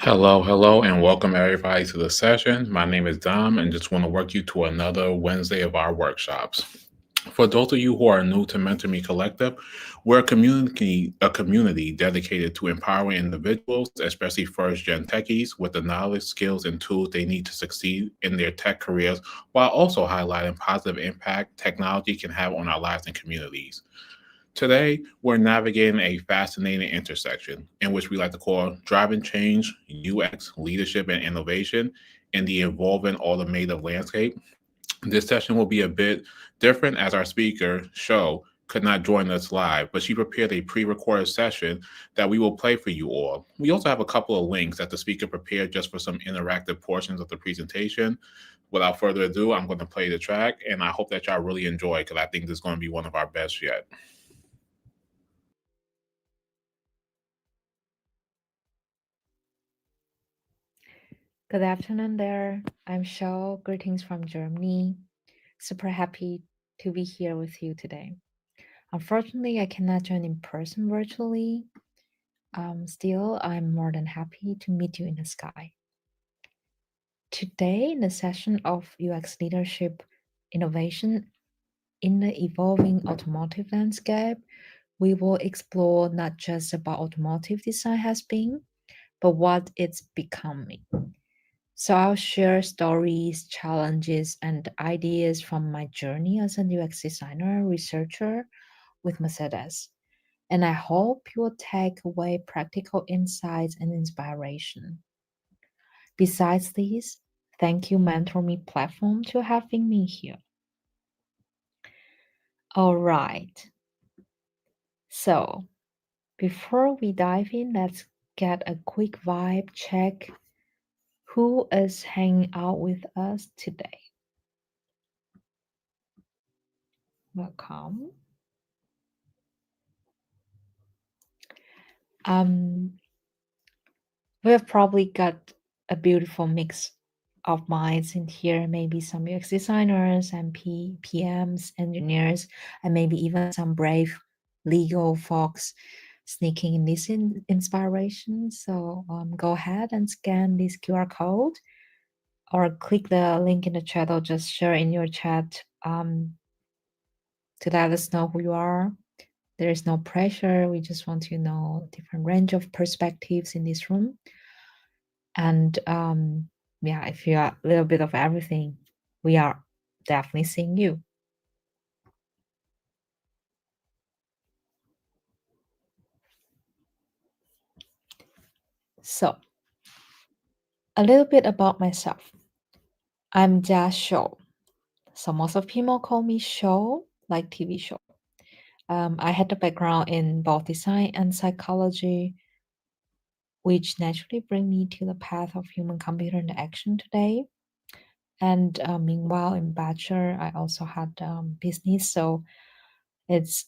Hello, and welcome everybody to the session. My name is Dom, and just want to work you to another Wednesday of our workshops. For those of you who are new to Mentor Me Collective, we're a community dedicated to empowering individuals, especially first-gen techies, with the knowledge, skills, and tools they need to succeed in their tech careers, while also highlighting positive impact technology can have on our lives and communities. Today, we're navigating a fascinating intersection in which we like to call driving change, UX, leadership, and innovation in the evolving automotive landscape. This session will be a bit different as our speaker, Show, could not join us live, but she prepared a pre recorded session that we will play for you all. We also have a couple of links that the speaker prepared just for some interactive portions of the presentation. Without further ado, I'm going to play the track, and I hope that y'all really enjoy because I think this is going to be one of our best yet. Good afternoon there. I'm Shao. Greetings from Germany. Super happy to be here with you today. Unfortunately, I cannot join in person virtually. Still, I'm more than happy to meet you in the sky. Today, in the session of UX leadership innovation in the evolving automotive landscape, we will explore not just about automotive design has been, but what it's becoming. So I'll share stories, challenges, and ideas from my journey as a UX designer, researcher with Mercedes. And I hope you will take away practical insights and inspiration. Besides these, thank you Mentor Me platform to having me here. All right. So before we dive in, let's get a quick vibe check. Who is hanging out with us today? Welcome. We have probably got a beautiful mix of minds in here, maybe some UX designers and PMs, engineers, and maybe even some brave legal folks sneaking in this inspiration. So go ahead and scan this QR code or click the link in the chat or just share in your chat to let us know who you are. There is no pressure. We just want to know different range of perspectives in this room. And if you are a little bit of everything, we are definitely seeing you. So, a little bit about myself. I'm Chia-Hsiu. So most of people call me show, like TV show. I had a background in both design and psychology, which naturally bring me to the path of human-computer interaction today. And meanwhile, in bachelor, I also had business, so it's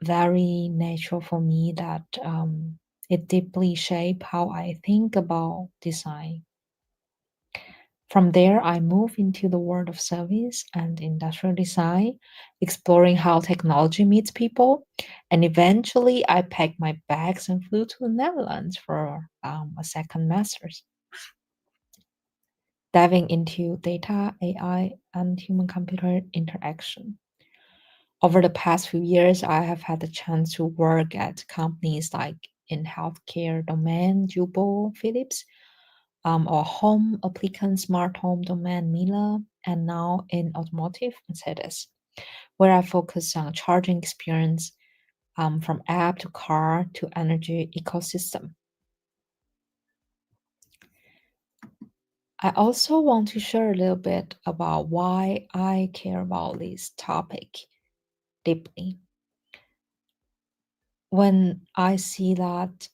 very natural for me that it deeply shape how I think about design. From there, I moved into the world of service and industrial design, exploring how technology meets people. And eventually, I packed my bags and flew to the Netherlands for a second master's, diving into data, AI, and human computer interaction. Over the past few years, I have had the chance to work at companies like in healthcare domain, Jubel, Philips, or home applicant smart home domain Mila, and now in automotive Mercedes, where I focus on charging experience from app to car to energy ecosystem. I also want to share a little bit about why I care about this topic deeply. When I see that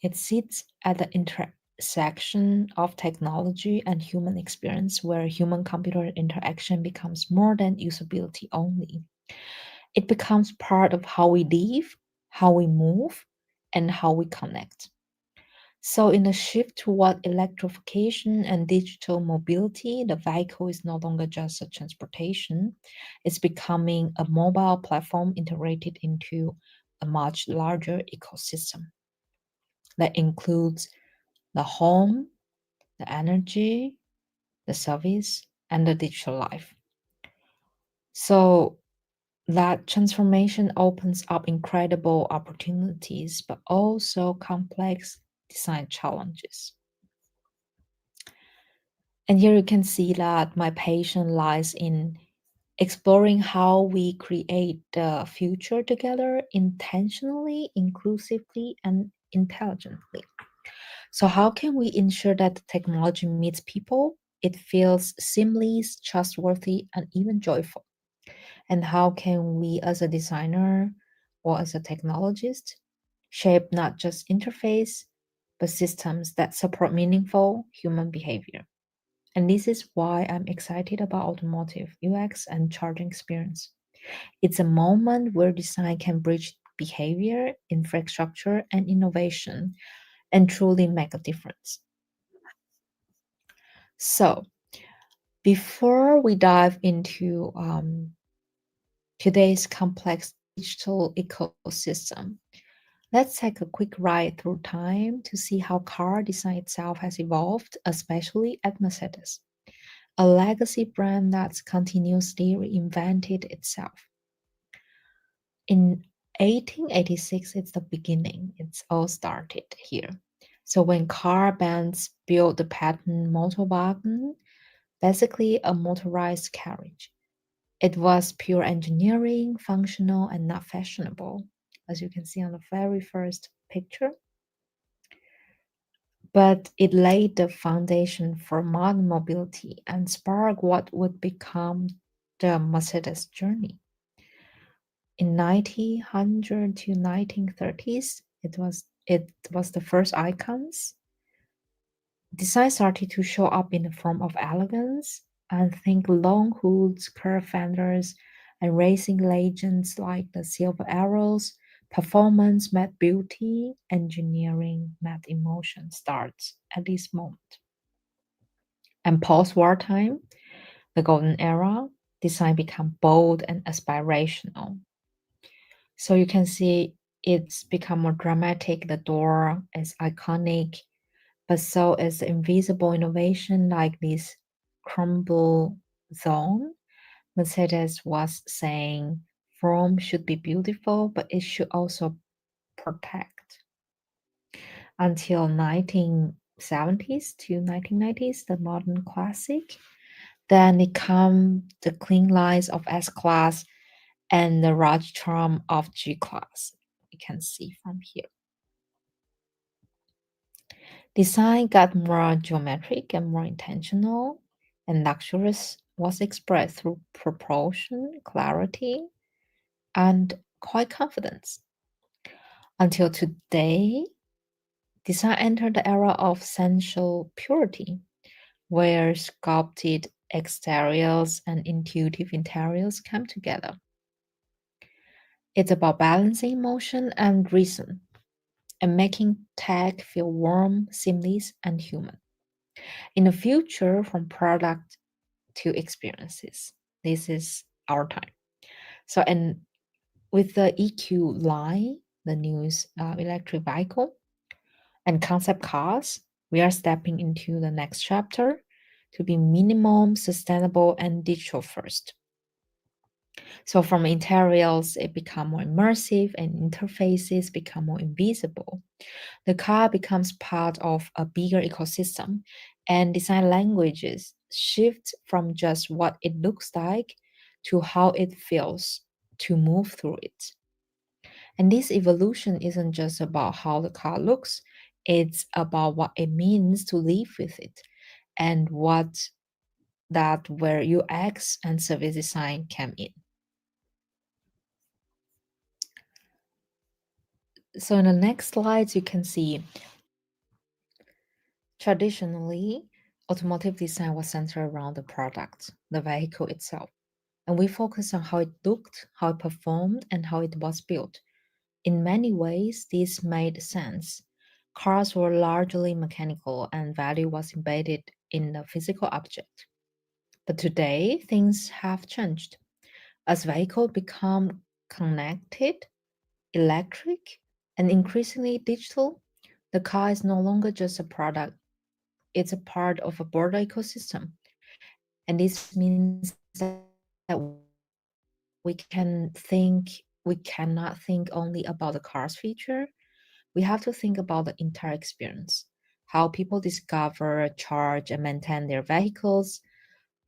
it sits at the intersection of technology and human experience, where human computer interaction becomes more than usability only. It becomes part of how we live, how we move, and how we connect. So, in a shift toward electrification and digital mobility, the vehicle is no longer just a transportation. It's becoming a mobile platform integrated into a much larger ecosystem that includes the home, the energy, the service, and the digital life. So, that transformation opens up incredible opportunities, but also complex design challenges. And here you can see that my passion lies in exploring how we create the future together intentionally, inclusively, and intelligently. So, how can we ensure that the technology meets people? It feels seamless, trustworthy, and even joyful. And how can we, as a designer or as a technologist, shape not just interface, but systems that support meaningful human behavior? And this is why I'm excited about automotive UX and charging experience. It's a moment where design can bridge behavior, infrastructure, and innovation and truly make a difference. So, before we dive into today's complex digital ecosystem, let's take a quick ride through time to see how car design itself has evolved, especially at Mercedes, a legacy brand that's continuously reinvented itself. In 1886, it's the beginning. It's all started here. So when car bands built the patent motorwagen, basically a motorized carriage, it was pure engineering, functional, and not fashionable, as you can see on the very first picture. But it laid the foundation for modern mobility and sparked what would become the Mercedes journey. In 1900 to 1930s, it was the first icons. Design started to show up in the form of elegance, and think long hoods, curved fenders, and racing legends like the silver arrows. Performance met beauty, engineering met emotion starts at this moment. And post-war time, the golden era, design became bold and aspirational. So you can see it's become more dramatic. The door is iconic, but so is the invisible innovation like this crumble zone. Mercedes was saying form should be beautiful, but it should also protect. Until 1970s to 1990s, the modern classic. Then it come the clean lines of S class and the rugged charm of G class. You can see from here. Design got more geometric and more intentional, and luxurious was expressed through proportion, clarity, and quiet confidence. Until today, design entered the era of sensual purity, where sculpted exteriors and intuitive interiors come together. It's about balancing emotion and reason and making tech feel warm, seamless, and human. In the future, from product to experiences, this is our time. So, and with the EQ line, the news electric vehicle, and concept cars, we are stepping into the next chapter to be minimum, sustainable, and digital first. So from interiors, it become more immersive and interfaces become more invisible. The car becomes part of a bigger ecosystem and design languages shift from just what it looks like to how it feels to move through it. And this evolution isn't just about how the car looks, it's about what it means to live with it and what that where UX and service design came in. So in the next slides, you can see traditionally, automotive design was centered around the product, the vehicle itself. And we focused on how it looked, how it performed, and how it was built. In many ways, this made sense. Cars were largely mechanical and value was embedded in the physical object. But today, things have changed. As vehicles become connected, electric, and increasingly digital, the car is no longer just a product, it's a part of a broader ecosystem. And this means that we cannot think only about the car's feature. We have to think about the entire experience, how people discover, charge, and maintain their vehicles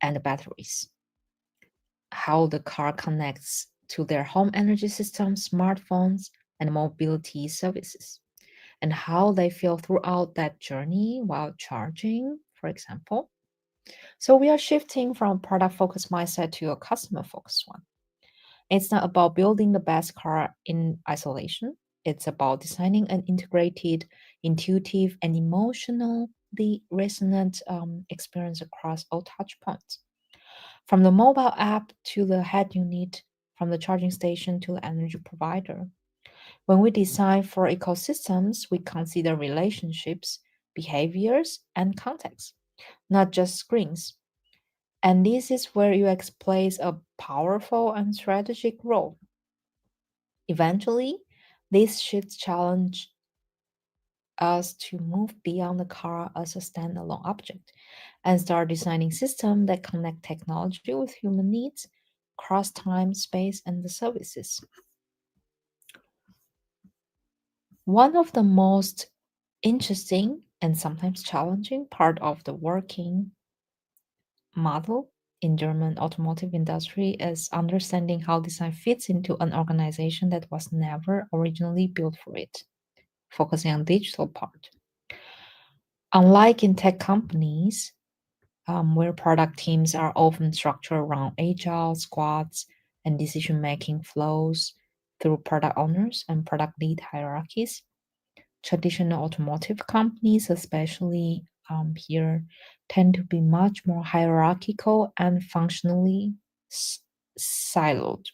and the batteries, how the car connects to their home energy system, smartphones, and mobility services, and how they feel throughout that journey while charging, for example. So we are shifting from product focused mindset to a customer focused one. It's not about building the best car in isolation. It's about designing an integrated, intuitive, and emotionally resonant experience across all touch points. From the mobile app to the head unit, from the charging station to the energy provider. When we design for ecosystems, we consider relationships, behaviors, and context, not just screens. And this is where UX plays a powerful and strategic role. Eventually, this shift challenge us to move beyond the car as a standalone object and start designing systems that connect technology with human needs across time, space, and the services. One of the most interesting and sometimes challenging part of the working model in German automotive industry is understanding how design fits into an organization that was never originally built for it, focusing on digital part. Unlike in tech companies, where product teams are often structured around agile squads and decision-making flows through product owners and product lead hierarchies, traditional automotive companies, especially here, tend to be much more hierarchical and functionally siloed.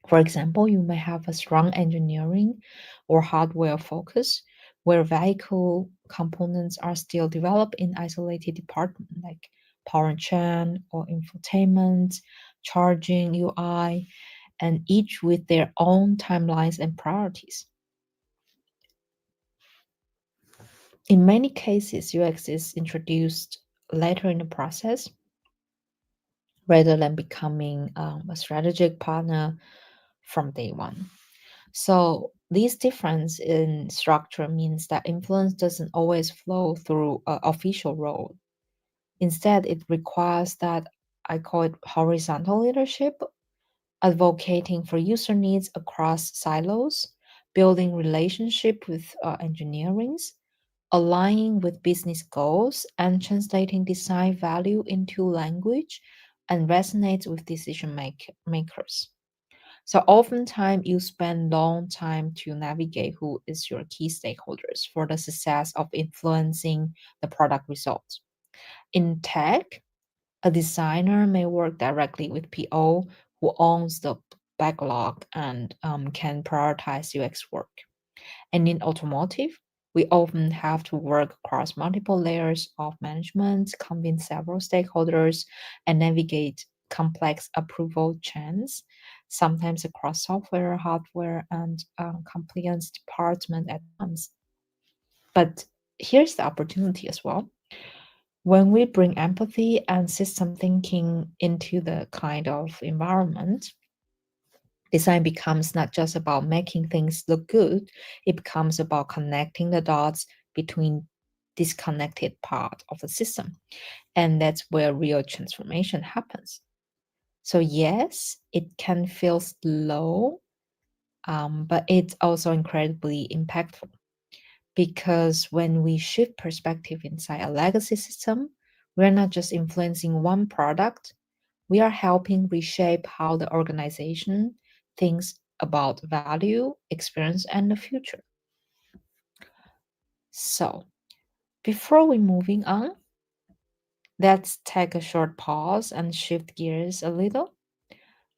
For example, you may have a strong engineering or hardware focus where vehicle components are still developed in isolated departments like power chain or infotainment, charging UI, and each with their own timelines and priorities. In many cases, UX is introduced later in the process rather than becoming a strategic partner from day one. So, this difference in structure means that influence doesn't always flow through an official role. Instead, it requires that I call it horizontal leadership, advocating for user needs across silos, building relationship with engineerings, aligning with business goals and translating design value into language and resonates with makers. So oftentimes you spend long time to navigate who is your key stakeholders for the success of influencing the product results. In tech, a designer may work directly with PO who owns the backlog and can prioritize UX work. And in automotive, we often have to work across multiple layers of management, convince several stakeholders, and navigate complex approval chains, sometimes across software, hardware, and compliance department at once. But here's the opportunity as well. When we bring empathy and system thinking into the kind of environment, design becomes not just about making things look good, it becomes about connecting the dots between disconnected part of the system. And that's where real transformation happens. So yes, it can feel slow, but it's also incredibly impactful because when we shift perspective inside a legacy system, we're not just influencing one product, we are helping reshape how the organization thinks about value, experience, and the future. So, before we moving on, let's take a short pause and shift gears a little.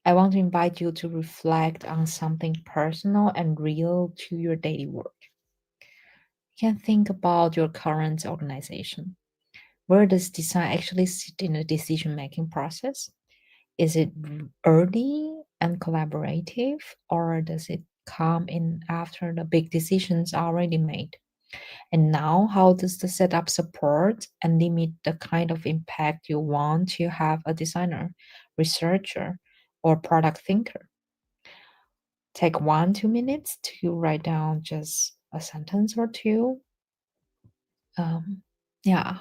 I want to invite you to reflect on something personal and real to your daily work. You can think about your current organization. Where does design actually sit in the decision making process? Is it early and collaborative, or does it come in after the big decisions are already made? And now, how does the setup support and limit the kind of impact you want to have a designer, researcher, or product thinker? Take 1, 2 minutes to write down just a sentence or two. Um, yeah,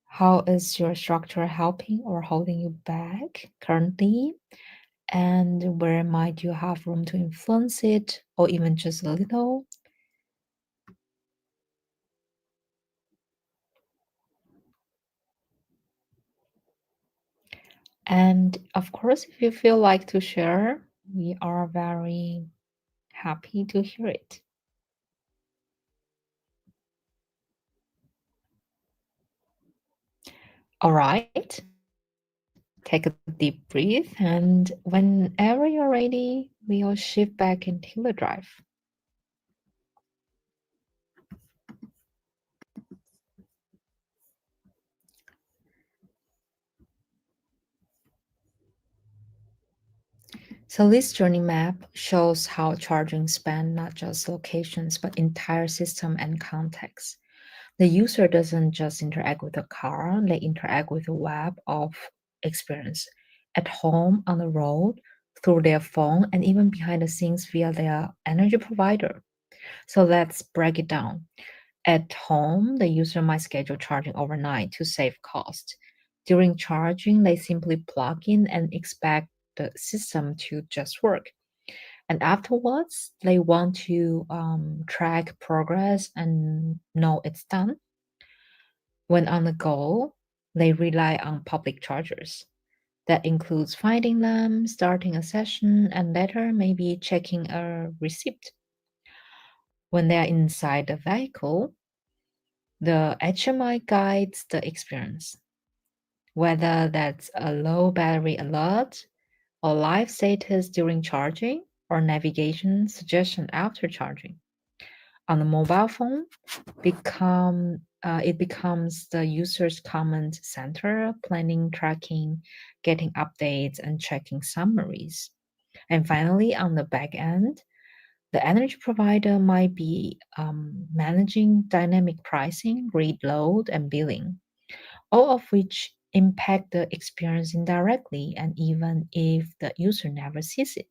how is your structure helping or holding you back currently? And where might you have room to influence it, or even just a little? And of course, if you feel like to share, we are very happy to hear it. All right, take a deep breath, and whenever you're ready, we'll shift back into the drive. So this journey map shows how charging span not just locations but entire system and context. The user doesn't just interact with the car, they interact with a web of experience at home, on the road, through their phone, and even behind the scenes via their energy provider. So let's break it down. At home, the user might schedule charging overnight to save cost. During charging, they simply plug in and expect the system to just work. And afterwards, they want to track progress and know it's done. When on the go, they rely on public chargers. That includes finding them, starting a session, and later maybe checking a receipt. When they are inside the vehicle, the HMI guides the experience, whether that's a low battery alert, or live status during charging, or navigation suggestion after charging. On the mobile phone, it becomes the user's comment center, planning, tracking, getting updates, and checking summaries. And finally, on the back end, the energy provider might be managing dynamic pricing, grid load, and billing, all of which impact the experience indirectly, and even if the user never sees it.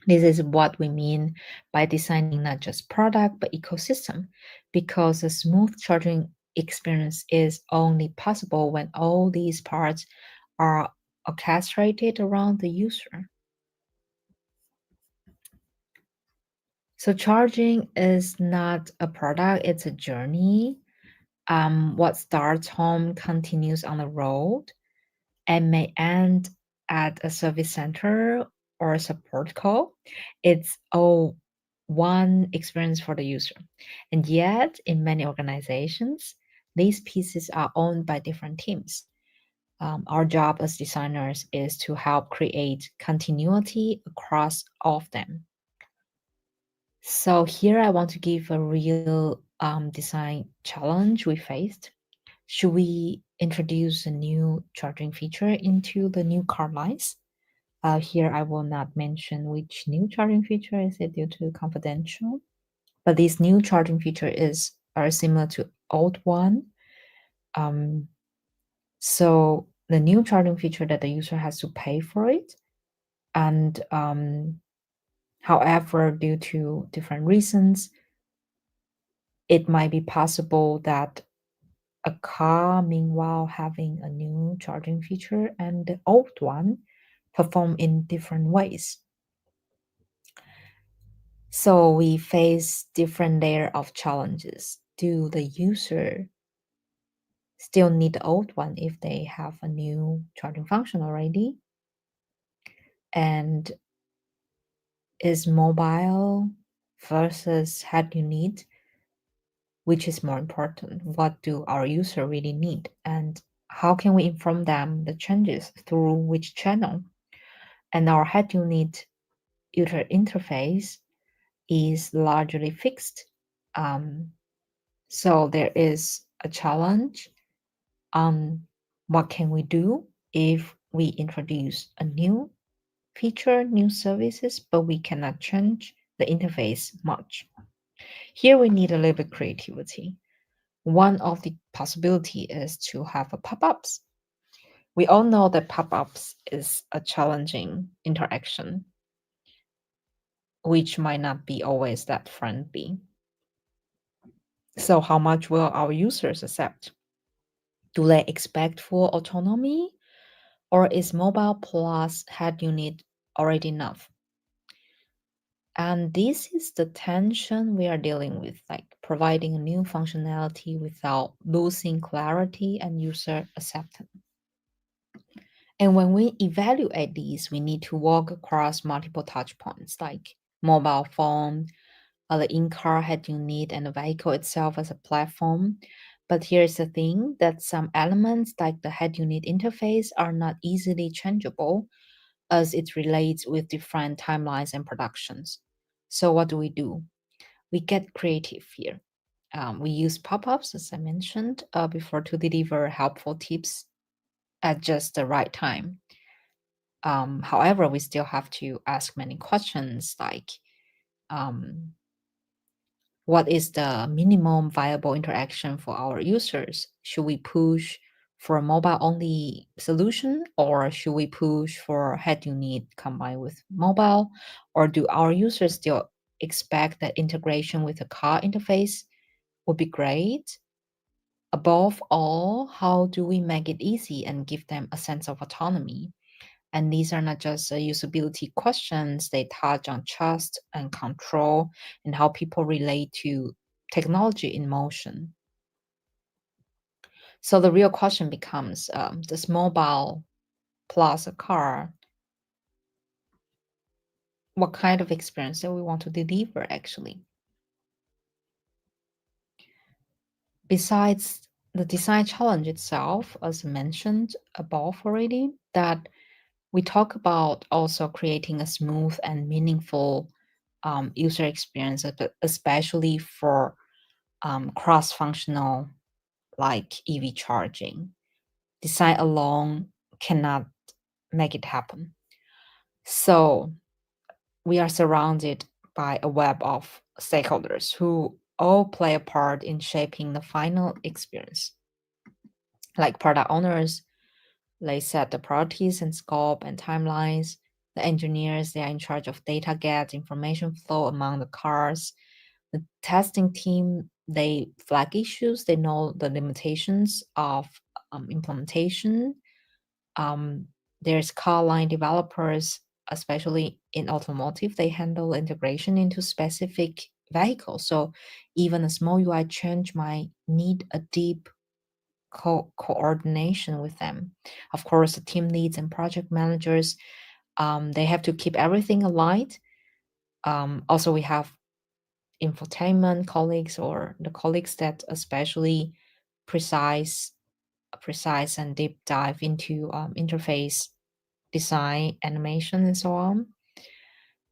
This is what we mean by designing not just product but ecosystem, because a smooth charging experience is only possible when all these parts are orchestrated around the user. So charging is not a product, it's a journey. What starts home continues on the road and may end at a service center or a support call. It's all one experience for the user. And yet, in many organizations, these pieces are owned by different teams. Our job as designers is to help create continuity across all of them. So here I want to give a real design challenge we faced. Should we introduce a new charging feature into the new car lines? Here I will not mention which new charging feature is it due to confidential, but this new charging feature is very similar to old one. Um, so the new charging feature that the user has to pay for it, and however, due to different reasons, it might be possible that a car, meanwhile, having a new charging feature and the old one perform in different ways. So we face different layer of challenges. Do the user still need the old one if they have a new charging function already? And is mobile versus head unit, which is more important? What do our user really need? And how can we inform them the changes through which channel? And our head unit user interface is largely fixed. Um, so there is a challenge on what can we do if we introduce a new feature, new services, but we cannot change the interface much. Here we need a little bit creativity. One of the possibility is to have a pop-ups. We all know that pop-ups is a challenging interaction, which might not be always that friendly. So how much will our users accept? Do they expect full autonomy, or is mobile plus head unit already enough? And this is the tension we are dealing with, like providing a new functionality without losing clarity and user acceptance. And when we evaluate these, we need to walk across multiple touch points like mobile phone, the in-car head unit, and the vehicle itself as a platform. But here's the thing that some elements like the head unit interface are not easily changeable as it relates with different timelines and productions. So what do? We get creative here. We use pop-ups, as I mentioned before, to deliver helpful tips at just the right time. However, we still have to ask many questions like, um, what is the minimum viable interaction for our users? Should we push for a mobile only solution, or should we push for head unit combined with mobile? Or do our users still expect that integration with the car interface would be great? Above all, how do we make it easy and give them a sense of autonomy? And these are not just usability questions, they touch on trust and control and how people relate to technology in motion. So the real question becomes, does mobile plus a car, what kind of experience that we want to deliver actually? Besides the design challenge itself, as mentioned above already, that we talk about also creating a smooth and meaningful user experience, especially for cross-functional like EV charging. Design alone cannot make it happen. So we are surrounded by a web of stakeholders who all play a part in shaping the final experience. Like product owners, they set the priorities and scope and timelines. The engineers, they are in charge of data get, information flow among the cars. The testing team, they flag issues, they know the limitations of implementation. Um, there's car line developers, especially in automotive, they handle integration into specific vehicles. So even a small UI change might need a deep coordination with them. Of course, the team leads and project managers, they have to keep everything aligned. Also, we have infotainment colleagues or the colleagues that especially precise precise and deep dive into interface design, animation, and so on.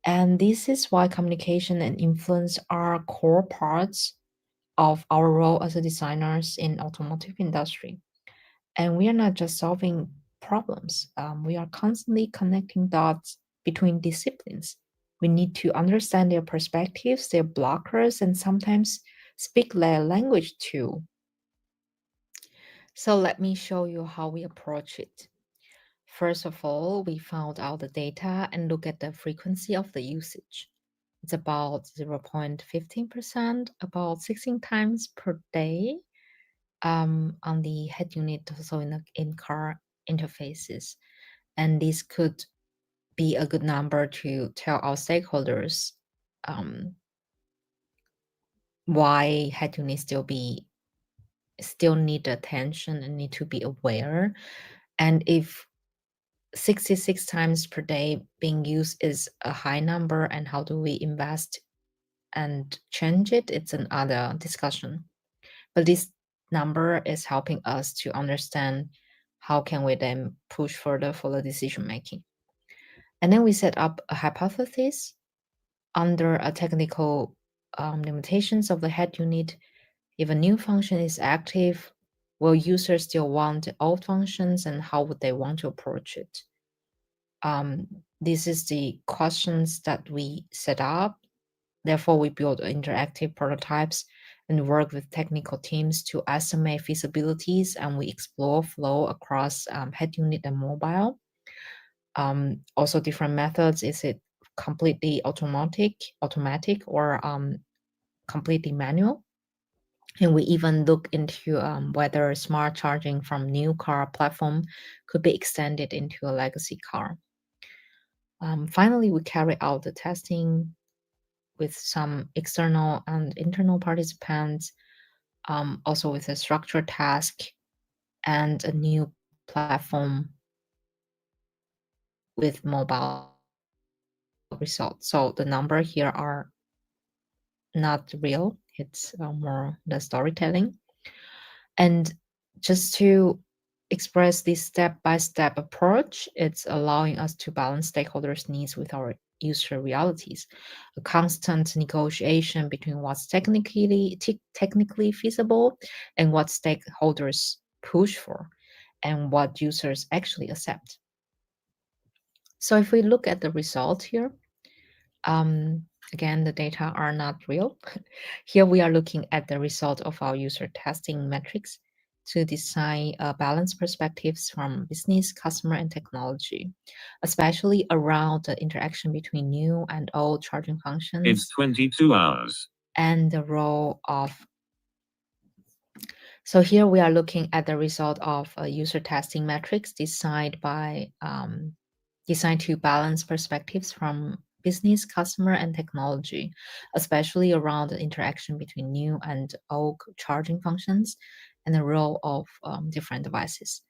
And this is why communication and influence are core parts of our role as a designers in automotive industry. And we are not just solving problems. We are constantly connecting dots between disciplines. We need to understand their perspectives, their blockers, and sometimes speak their language too. So let me show you how we approach it. First of all, we found out the data and look at the frequency of the usage. It's about 0.15%, about 16 times per day on the head unit, also in the in-car interfaces. And this could be a good number to tell our stakeholders um, why head units still need attention and need to be aware. And if 66 times per day being used is a high number, and how do we invest and change it, it's another discussion. But this number is helping us to understand how can we then push further for the decision making. And then we set up a hypothesis under a technical limitations of the head unit. If a new function is active, will users still want the old functions, and how would they want to approach it? This is the questions that we set up. Therefore, we build interactive prototypes and work with technical teams to estimate feasibilities, and we explore flow across head unit and mobile. Also, different methods. Is it completely automatic, or completely manual? And we even look into whether smart charging from new car platform could be extended into a legacy car. Finally, we carry out the testing with some external and internal participants, also with a structured task and a new platform with mobile results. So the number here are not real. It's more the storytelling. And just to express this step-by-step approach, it's allowing us to balance stakeholders' needs with our user realities, a constant negotiation between what's technically feasible and what stakeholders push for and what users actually accept. So if we look at the result here, um, again, the data are not real. Here we are looking at the result of our user testing metrics to design balanced perspectives from business, customer, and technology, especially around the interaction between new and old charging functions. It's 22 hours. And the role of. So here we are looking at the result of user testing metrics designed to balance perspectives from business, customer, and technology, especially around the interaction between new and old charging functions and the role of different devices.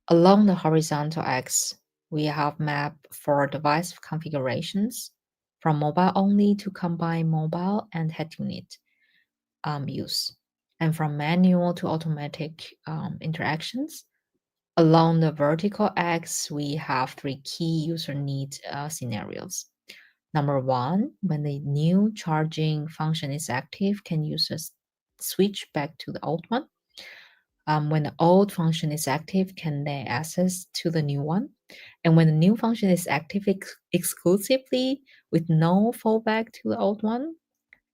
Along the horizontal axis, we have mapped for device configurations from mobile only to combine mobile and head unit use, and from manual to automatic interactions. Along the vertical axis, we have three key user need scenarios. Number one, when the new charging function is active, can users switch back to the old one? When the old function is active, can they access to the new one? And when the new function is active exclusively with no fallback to the old one?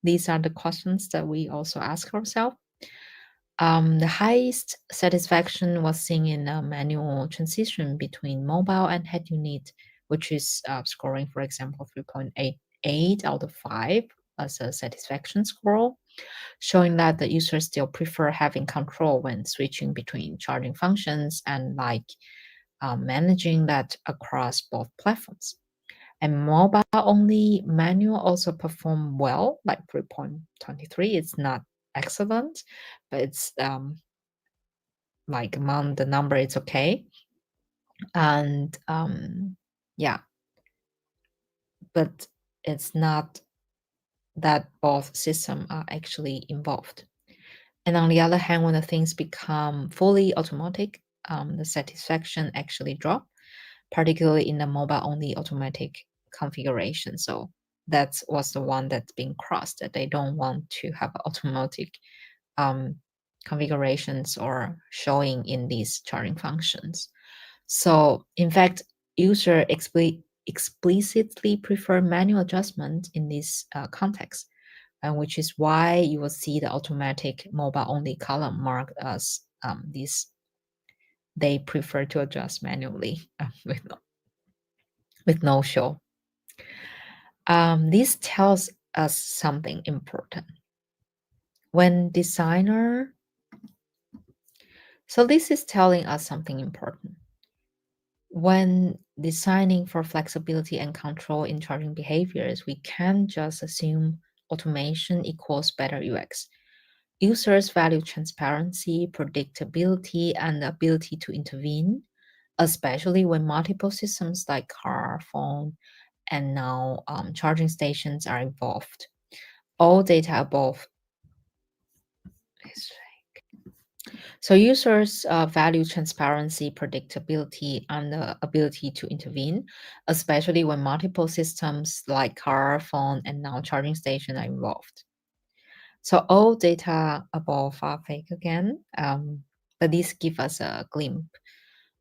These are the questions that we also ask ourselves. The highest satisfaction was seen in a manual transition between mobile and head unit, which is scoring, for example, 3.88 out of 5 as a satisfaction score, showing that the users still prefer having control when switching between charging functions and like managing that across both platforms. And mobile-only manual also perform well, like 3.23. It's not excellent, but it's like among the number, it's okay. And yeah, but it's not that both systems are actually involved. And on the other hand, when the things become fully automatic, the satisfaction actually drop, particularly in the mobile-only automatic configuration. So that was the one that's being crossed, that they don't want to have automatic um, configurations or showing in these charging functions. So in fact, user explicitly prefer manual adjustment in this context, and which is why you will see the automatic mobile-only column marked as this. They prefer to adjust manually with no show. This tells us something important. When designer, so this is telling us something important. When designing for flexibility and control in charging behaviors, we can't just assume automation equals better UX. Users value transparency, predictability, and the ability to intervene, especially when multiple systems like car, phone, and now charging stations are involved. All data above. So users value transparency, predictability, and the ability to intervene, especially when multiple systems like car, phone, and now charging station are involved. So all data above are fake again, but these give us a glimpse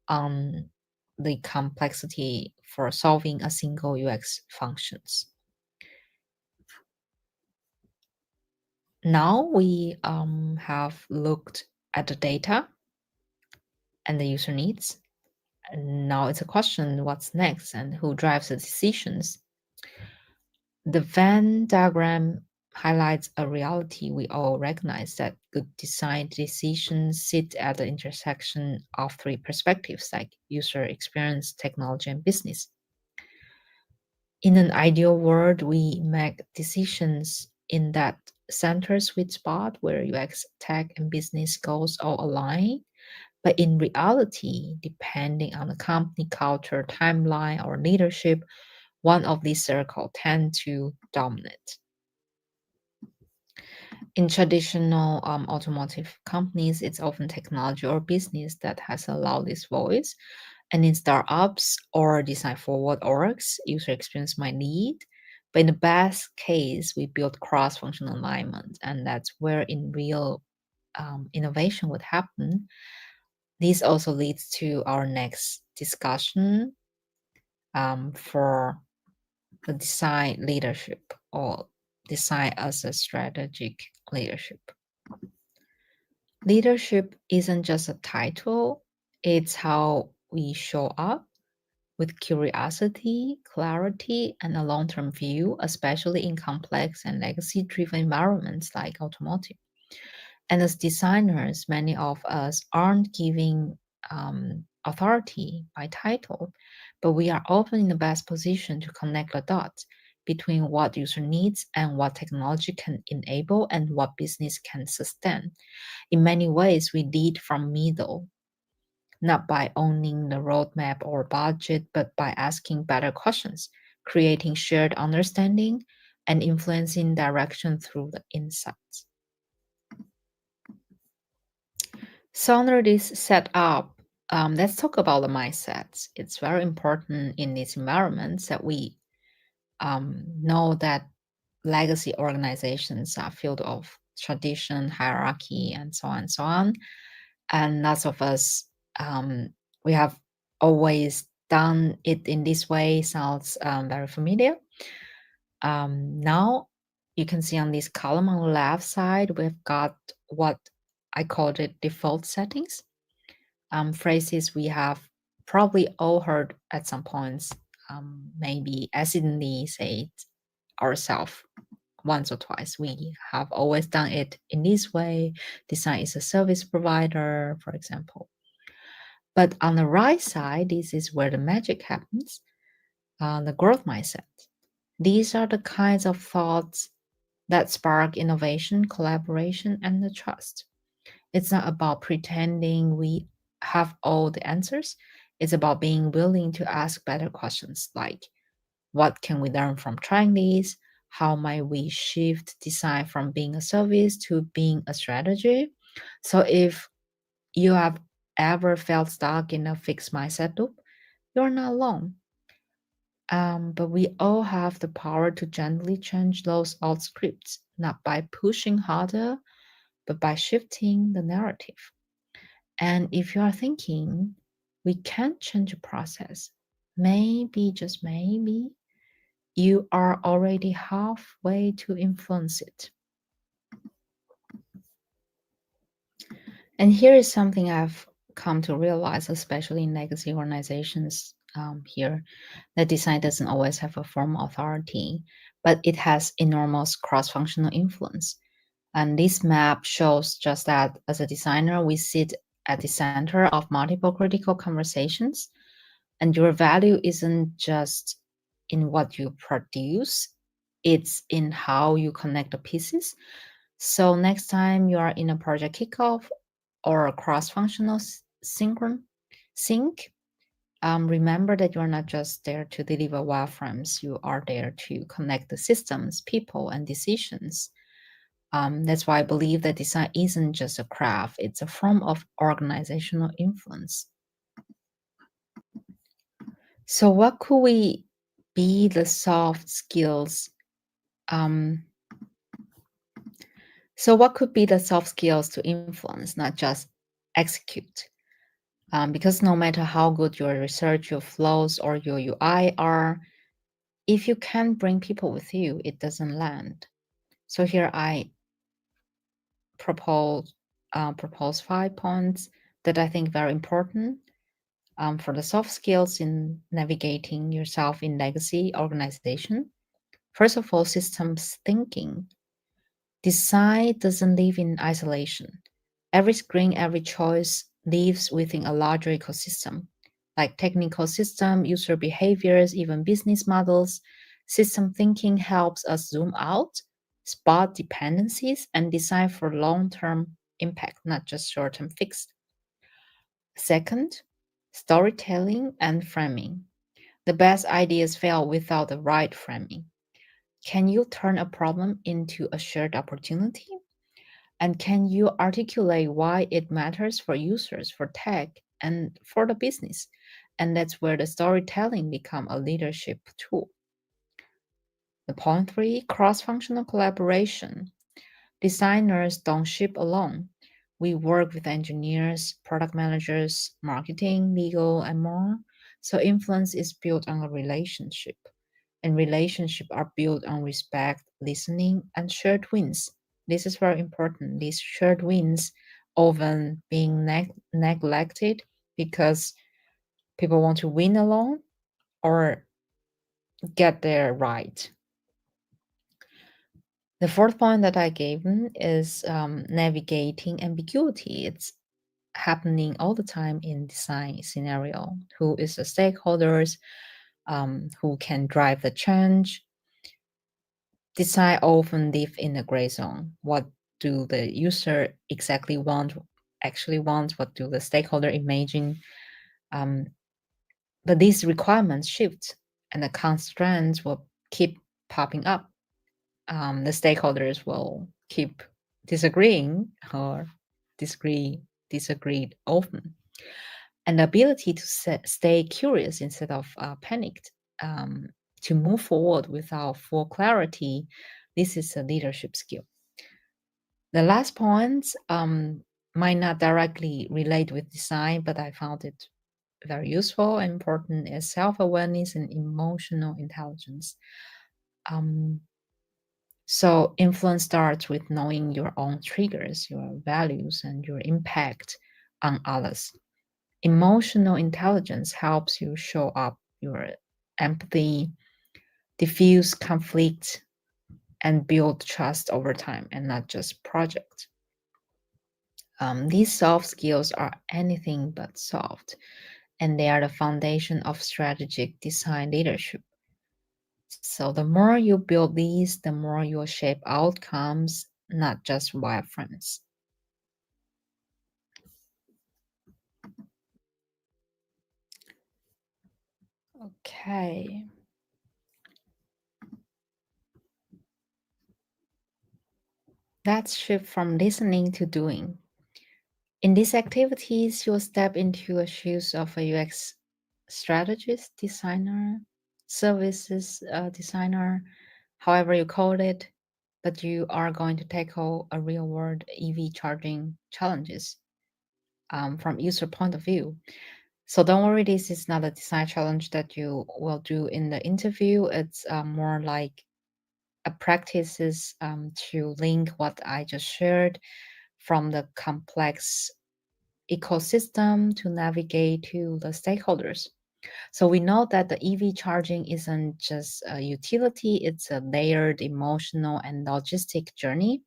on the complexity for solving a single UX functions. Now we have looked at the data and the user needs. And now it's a question, what's next and who drives the decisions? The Venn diagram highlights a reality we all recognize, that good design decisions sit at the intersection of three perspectives, like user experience, technology, and business. In an ideal world, we make decisions in that center sweet spot where UX, tech, and business goals all align. But in reality, depending on the company culture, timeline, or leadership, one of these circles tend to dominate. In traditional automotive companies, it's often technology or business that has a loudest voice. And in startups or design forward orgs, user experience might lead. But in the best case, we build cross functional alignment. And that's where in real innovation would happen. This also leads to our next discussion for the design leadership, or design as a strategic leadership. Leadership isn't just a title, it's how we show up with curiosity, clarity, and a long term view, especially in complex and legacy driven environments like automotive. And as designers, many of us aren't giving authority by title, but we are often in the best position to connect the dots between what user needs and what technology can enable and what business can sustain. In many ways, we lead from middle, not by owning the roadmap or budget, but by asking better questions, creating shared understanding, and influencing direction through the insights. So under this setup, let's talk about the mindsets. It's very important in these environments that we know that legacy organizations are filled of tradition, hierarchy, and so on and so on. And lots of us, we have always done it in this way. Sounds very familiar. Now you can see on this column on the left side, we've got what I called it default settings. Phrases we have probably all heard at some points, maybe accidentally say it ourselves once or twice. We have always done it in this way. Design is a service provider, for example. But on the right side, this is where the magic happens. the growth mindset. These are the kinds of thoughts that spark innovation, collaboration, and the trust. It's not about pretending we have all the answers. It's about being willing to ask better questions like what can we learn from trying this? How might we shift design from being a service to being a strategy? So, if you have ever felt stuck in a fixed mindset loop, you're not alone. But we all have the power to gently change those old scripts, not by pushing harder, but by shifting the narrative. And if you are thinking we can't change a process, maybe, just maybe, you are already halfway to influence it. And here is something I've come to realize, especially in legacy organizations here, that design doesn't always have a formal authority, but it has enormous cross functional influence. And this map shows just that as a designer, we sit at the center of multiple critical conversations, and your value isn't just in what you produce, it's in how you connect the pieces. So next time you are in a project kickoff or a cross-functional sync, remember that you're not just there to deliver wireframes. You are there to connect the systems, people, and decisions. That's why I believe that design isn't just a craft; it's a form of organizational influence. So, what could we be the soft skills? Um, what could be the soft skills to influence, not just execute? Because no matter how good your research, your flows, or your UI are, if you can't bring people with you, it doesn't land. So here I propose propose 5 points that I think very important for the soft skills in navigating yourself in legacy organization. First of all, systems thinking. Design doesn't live in isolation. Every screen, every choice lives within a larger ecosystem, like technical system, user behaviors, even business models. System thinking helps us zoom out, spot dependencies, and design for long-term impact, not just short-term fix. Second, storytelling and framing. The best ideas fail without the right framing. Can you turn a problem into a shared opportunity? And can you articulate why it matters for users, for tech, and for the business? And that's where the storytelling become a leadership tool. The point three, cross-functional collaboration. Designers don't ship alone. We work with engineers, product managers, marketing, legal, and more. So influence is built on a relationship, and relationships are built on respect, listening, and shared wins. This is very important. These shared wins often being neglected because people want to win alone or get there right. The fourth point that I gave is navigating ambiguity. It's happening all the time in design scenario. Who is the stakeholders? Who can drive the change? Design often live in a gray zone. What do the user exactly want? Actually want? What do the stakeholder imagine? Um, but these requirements shift, and the constraints will keep popping up. The stakeholders will keep disagreeing or disagreed often. And the ability to stay curious instead of panicked, um, to move forward without full clarity, this is a leadership skill. The last point might not directly relate with design, but I found it very useful and important is self-awareness and emotional intelligence. Um, So, influence starts with knowing your own triggers, your values, and your impact on others. Emotional intelligence helps you show up your empathy, diffuse conflict, and build trust over time and not just project. These soft skills are anything but soft. and they are the foundation of strategic design leadership. So the more you build these, the more you will shape outcomes, not just wireframes. Okay. Let's shift from listening to doing. In these activities, you'll step into the shoes of a UX strategist, designer, services designer, however you call it, but you are going to tackle a real world EV charging challenges from user point of view. So don't worry, this is not a design challenge that you will do in the interview. It's more like a practices to link what I just shared from the complex ecosystem to navigate to the stakeholders. So we know that the EV charging isn't just a utility, it's a layered emotional and logistic journey.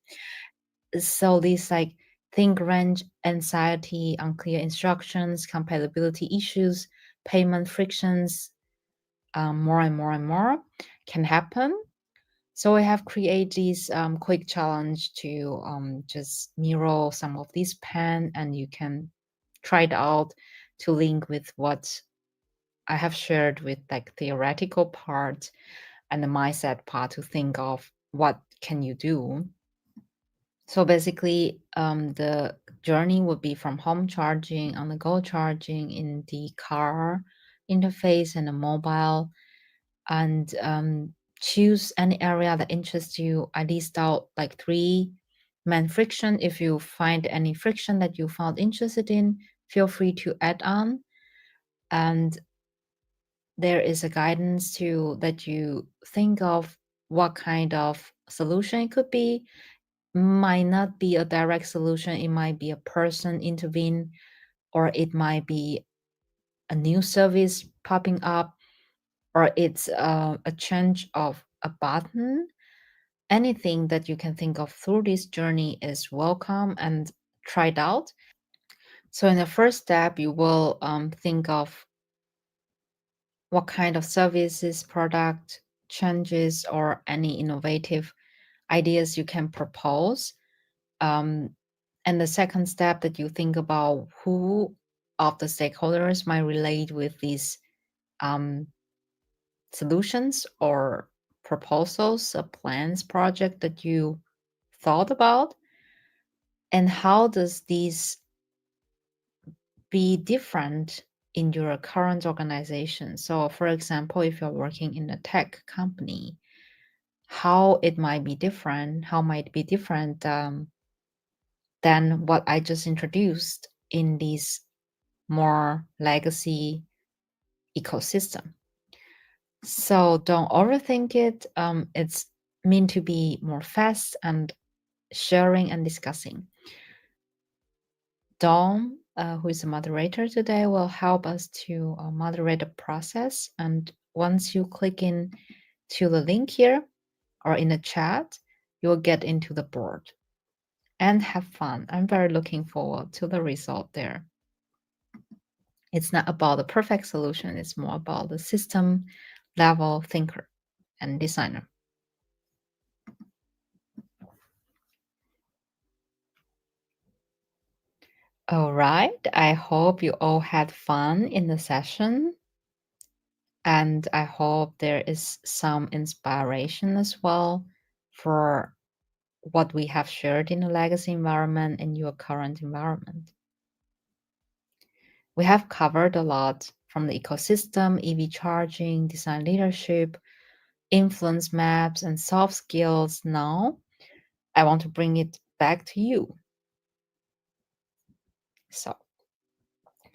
So these like think range, anxiety, unclear instructions, compatibility issues, payment frictions, more and more and more can happen. So we have created this quick challenge to just mirror some of these pen, and you can try it out to link with what I have shared with like theoretical part and the mindset part to think of what can you do. So basically, the journey would be from home charging, on the go charging in the car interface and the mobile, and choose any area that interests you. I list out like three main friction. If you find any friction that you found interested in, feel free to add on. And there is a guidance to that you think of what kind of solution it could be. Might not be a direct solution. It might be a person intervene, or it might be a new service popping up, or it's a change of a button. Anything that you can think of through this journey is welcome and tried out. So in the first step, you will think of what kind of services, product changes, or any innovative ideas you can propose. Um, and the second step that you think about who of the stakeholders might relate with these um, solutions or proposals, plans, project that you thought about, and how does these be different in your current organization. So, for example, if you're working in a tech company, how it might be different, how might it be different than what I just introduced in this more legacy ecosystem. So don't overthink it. It's meant to be more fast and sharing and discussing. Dawn, who is the moderator today, will help us to moderate the process. And once you click in to the link here or in the chat, you will get into the board and have fun. I'm very looking forward to the result there. It's not about the perfect solution, it's more about the system level thinker and designer. All right, I hope you all had fun in the session. And I hope there is some inspiration as well for what we have shared in the legacy environment and your current environment. We have covered a lot from the ecosystem, EV charging, design leadership, influence maps, and soft skills. Now, I want to bring it back to you. So,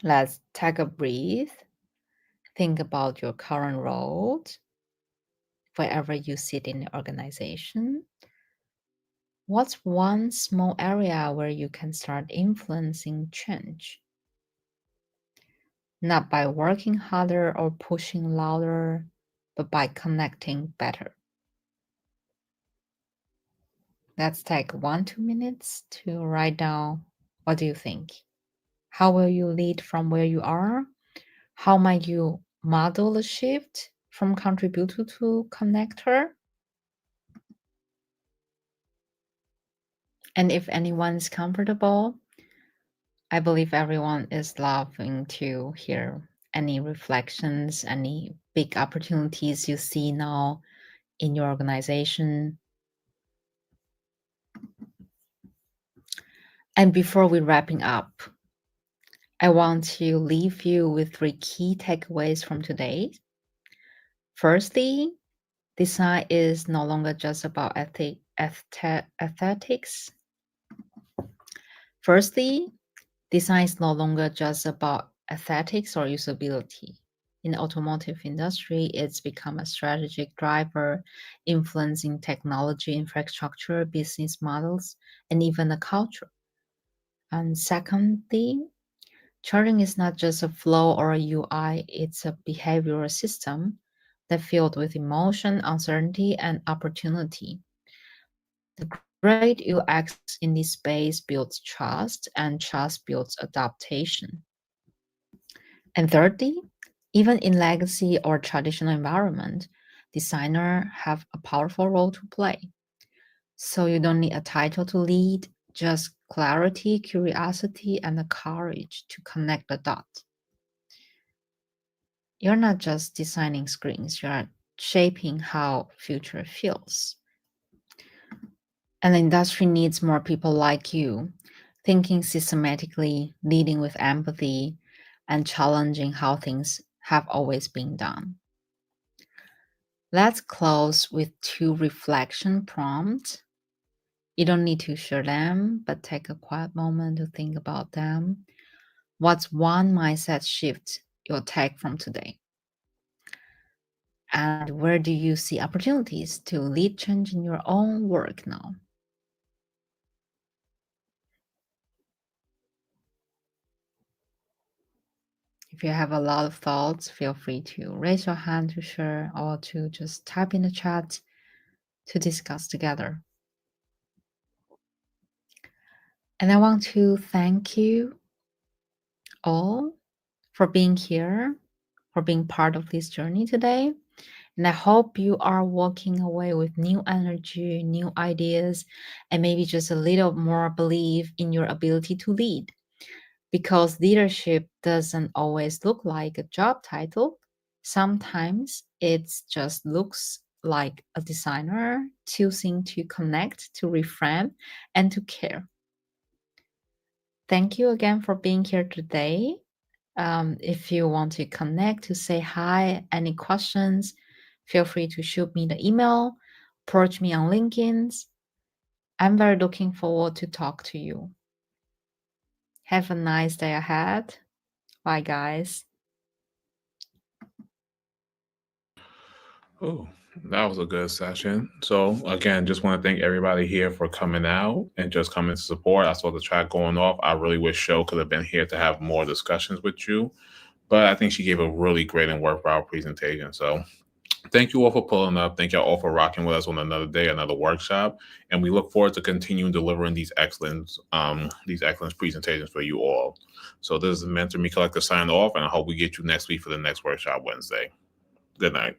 let's take a breath. Think about your current role, wherever you sit in the organization. What's one small area where you can start influencing change? Not by working harder or pushing louder, but by connecting better. Let's take 1-2 minutes to write down what do you think? How will you lead from where you are? How might you model a shift from contributor to connector? And if anyone's comfortable, I believe everyone is loving to hear any reflections, any big opportunities you see now in your organization. And before we wrapping up, I want to leave you with three key takeaways from today. Firstly, design is no longer just about aesthetics. Firstly, design is no longer just about aesthetics or usability. In the automotive industry, it's become a strategic driver influencing technology, infrastructure, business models, and even the culture. And secondly, charting is not just a flow or a UI, it's a behavioral system that filled with emotion, uncertainty, and opportunity. The great UX in this space builds trust, and trust builds adaptation. And thirdly, even in legacy or traditional environment, designers have a powerful role to play. So you don't need a title to lead, just clarity, curiosity, and the courage to connect the dots. You're not just designing screens, you're shaping how future feels. And the industry needs more people like you, thinking systematically, leading with empathy, and challenging how things have always been done. Let's close with two reflection prompts. You don't need to share them, but take a quiet moment to think about them. What's one mindset shift you'll take from today? And where do you see opportunities to lead change in your own work now? If you have a lot of thoughts, feel free to raise your hand to share or to just type in the chat to discuss together. And I want to thank you all for being here, for being part of this journey today. And I hope you are walking away with new energy, new ideas, and maybe just a little more belief in your ability to lead. Because leadership doesn't always look like a job title. Sometimes it just looks like a designer choosing to connect, to reframe, and to care. Thank you again for being here today. If you want to connect, to say hi, any questions, feel free to shoot me the email, approach me on LinkedIn. I'm very looking forward to talk to you. Have a nice day ahead. Bye, guys. Oh, that was a good session. So again, just want to thank everybody here for coming out and just coming to support. I saw the chat going off. I really wish Show could have been here to have more discussions with you, but I think she gave a really great and worthwhile presentation. So thank you all for pulling up. Thank you all for rocking with us on another day, another workshop, and we look forward to continuing delivering these excellent presentations for you all. So this is Mentor Me Collective sign off, and I hope we get you next week for the next workshop Wednesday. Good night.